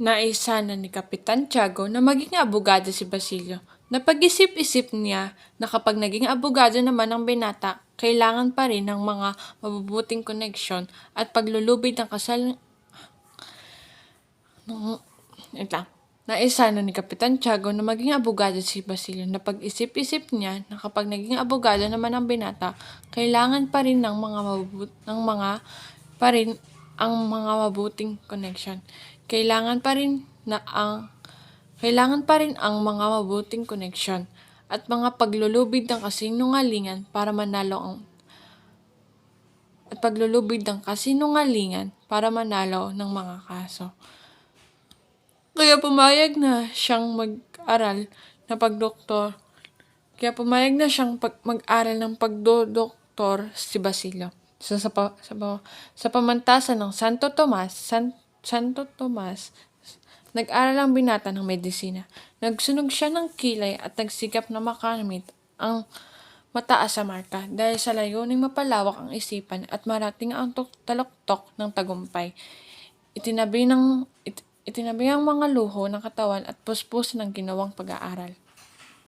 Naisa na ni Kapitan Tiago na maging abogado si Basilio. Napag-isip-isip niya na kapag naging abogado naman ang binata, kailangan pa rin ng mga mabubuting koneksyon at paglulubid ng kasal. Wait lang. Naisa na ni Kapitan Tiago na maging abogado si Basilio. Napag-isip-isip niya na kapag naging abogado naman ang binata, kailangan pa rin ng mga mabuting connection. Kailangan pa rin ang mga mabuting koneksyon at mga paglulubid ng kasinungalingan para manalo ng mga kaso. Kaya pumayag na siyang mag-aral ng pagdodoktor si Basilio. Sa pamantasan ng Santo Tomas, nag-aral ang binata ng medisina. Nagsunog siya ng kilay at nagsikap na makamit ang mataas sa marka dahil sa layuning mapalawak ang isipan at marating ang taluktok ng tagumpay. Itinabi ang mga luho ng katawan at puspusan ng ginawang pag-aaral.